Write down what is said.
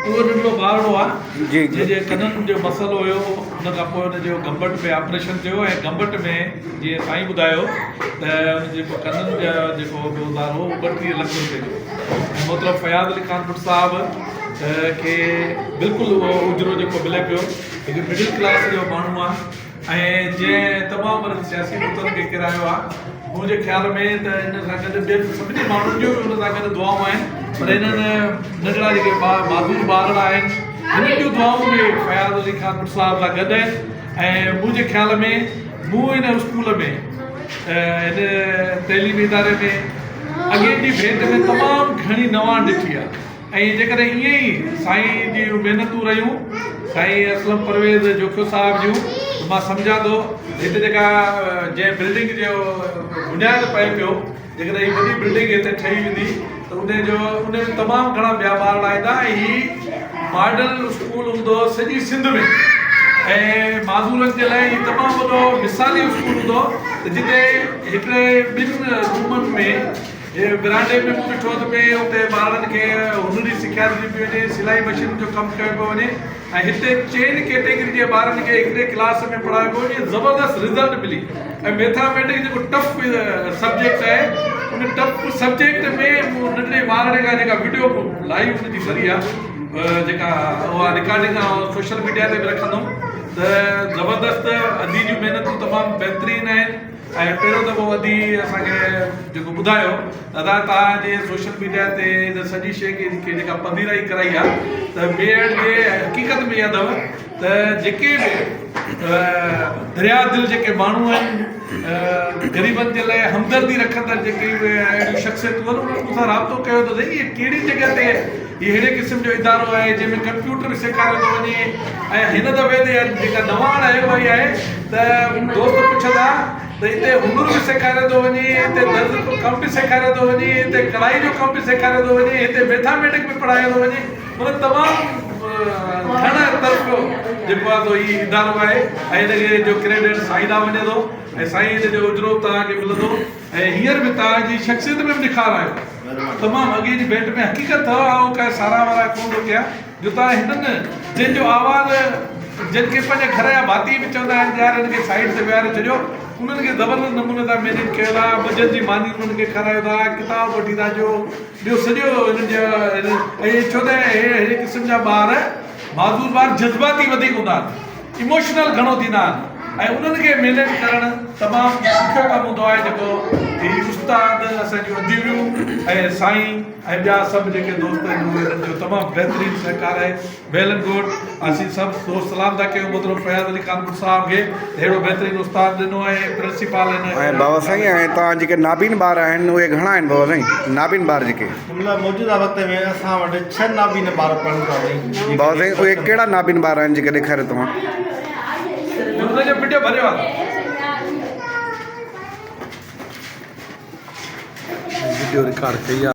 उहो नंढिड़ो ॿारड़ो आहे जी जंहिंजे कननि जो मसइलो हुयो, उन खां पोइ हुनजो गंबट में ऑपरेशन थियो ऐं गंबट में जीअं साईं ॿुधायो त हुन जेको कननि जा जेको बाज़ार हो 32 लख रुपए जो ऐं मोहतरम फयाज़ अली ख़ान भुट्ट साहब खे बिल्कुलु उहो उजरो जेको मिले पियो, हिकु मिडिल क्लास जो माण्हू आहे ऐं जंहिं तमामु सियासी मुद्दनि खे किरायो आहे। मुंहिंजे ख़्याल में त इन सां गॾु ॿियनि सभिनी माण्हुनि जूं हुन सां गॾु दुआऊं आहिनि, पर इन्हनि नंढड़ा जेके माज़ूर ॿारड़ा आहिनि हिननि जूं दुआऊं बि फयाज़ अली ख़ान भुट्ट साहब सां गॾु आहिनि। ऐं मुंहिंजे ख़्याल में मूं हिन स्कूल में हिन तइलीमी इदारे में अॻे जी भेट में तमामु घणी नवान ॾिठी आहे ऐं जेकॾहिं ईअं ई साईं जी महिनतूं रहियूं, साईं असलम परवेज़ जोखियो साहिब जूं, मां सम्झां थो हिते जेका जंहिं बिल्डिंग जो बुनियाद पए पियो, जेकॾहिं हीअ वॾी बिल्डिंग हिते ठही वेंदी त उन में तमामु घणा ॿिया ॿार ईंदा ऐं हीअ मॉडल स्कूल हूंदो सॼी सिंध में ऐं माज़ूरनि जे लाइ हीअ तमामु वॾो मिसाली स्कूल हूंदो त जिते हिकिड़े ॿिनि रूमनि में विरांडे में मूं ॾिठो त पिए उते ॿारनि खे हुनरी सिखिया ॾिनी पई वञे, सिलाई मशीन जो कमु कयो पियो वञे ऐं हिते 4 कैटेगरी जे ॿारनि खे हिकिड़े क्लास में पढ़ायो पियो वञे, ज़बरदस्त रिज़ल्ट मिली। ऐं मैथमेटिक्स जेको टफ सब्जेक्ट आहे उन टफ सब्जेक्ट में मूं नंढड़े ॿारनि खां जेका वीडियो लाइव हुनजी ज़रिए आहे जेका उहा रिकॉर्डिंग सोशल मीडिया ते बि रखंदुमि त ज़बरदस्त अदी जूं महिनतूं तमामु बहितरीनु आहिनि। ऐं पहिरियों दफ़ो अदी असांखे जेको ॿुधायो दादा तव्हांजे सोशल मीडिया ते इन सॼी शइ खे जेका पधीराई कराई आहे त ॿिए जे हक़ीक़त में इहा अथव त जेके बि दरिया दिलि जेके माण्हू आहिनि ग़रीबनि जे लाइ हमदर्दी रखंदड़ जेके अहिड़ियूं शख़्सियतूं आहिनि उन्हनि मूंसां राब्तो कयो त साईं इहे कहिड़ी जॻह ते इहे अहिड़े क़िस्म जो इदारो आहे जंहिंमें कंप्यूटर बि सेखारियो थो वञे ऐं हिन दफ़े ते जेका नवाण आहे उहा इहा आहे त दोस्त पुछंदा त हिते हुनुर बि सेखारियो थो वञे, हिते दर्ज जो कमु बि सेखारियो थो वञे, हिते कढ़ाई जो कमु बि सेखारियो थो वञे, हिते मैथमेटिक्स बि पढ़ायो थो वञे, मतिलबु तमामु घणा तरफ़ जेको आहे तो हीउ इदारो आहे ऐं हिनखे जो क्रेडिट साईं ॾांहुं वञे थो ऐं साईं हिन जो उजरो तव्हांखे मिलंदो ऐं हींअर बि तव्हांजी शख़्सियत में बि निखार आयो तमामु अॻे जी भेट में हक़ीक़त अथव ऐं कंहिं सारा वारा कोन थो कया जो तव्हां हिननि जंहिंजो आवाज़ु जिनके पंहिंजे घर जा भाती बि चवंदा आहिनि यार हिनखे साइड ते विहारे छॾियो, उन्हनि खे ज़बरदस्त नमूने सां मैनेज कयो था, बजट जी मानी उन्हनि खे खारायो था, किताब वठी था ॾियो, ॿियो सॼो हिननि जा ऐं छो त अहिड़े क़िस्म जा ॿार माज़ूर ॿार जज़्बाती वधीक हूंदा आहिनि, इमोशनल घणो थींदा आहिनि ऐं उन्हनि खे मैनेज करणु तमामु ॾुखियो कमु हूंदो आहे जेको हीउ उस्ताद असांजूं अदीबियूं ऐं साईं ऐं ॿिया सभु जेके दोस्त आहिनि उहे हिननि जो तमामु बहितरीनु सहकार आहे। वेल एंड गुड, असीं सभु दोस्त सलाम था कयूं मोहतरम फयाज़ अली ख़ान भुट्ट साहिब खे अहिड़ो बहितरीनु उस्ताद ॾिनो ऐं प्रिंसिपल आहिनि। ऐं बाबा साईं ऐं तव्हां जेके नाबीन ॿार आहिनि उहे घणा आहिनि बाबा साईं? नाबीन ॿार जेके मौजूदा वक़्त में असां वटि 6 नाबीन ॿार पढ़नि था साईं। बाबा साईं उहे कहिड़ा नाबीन ॿार आहिनि जेके ॾेखारियो तव्हां? हुनजो वीडियो भरियो आहे, वीडियो रिकॉर्ड कई आहे।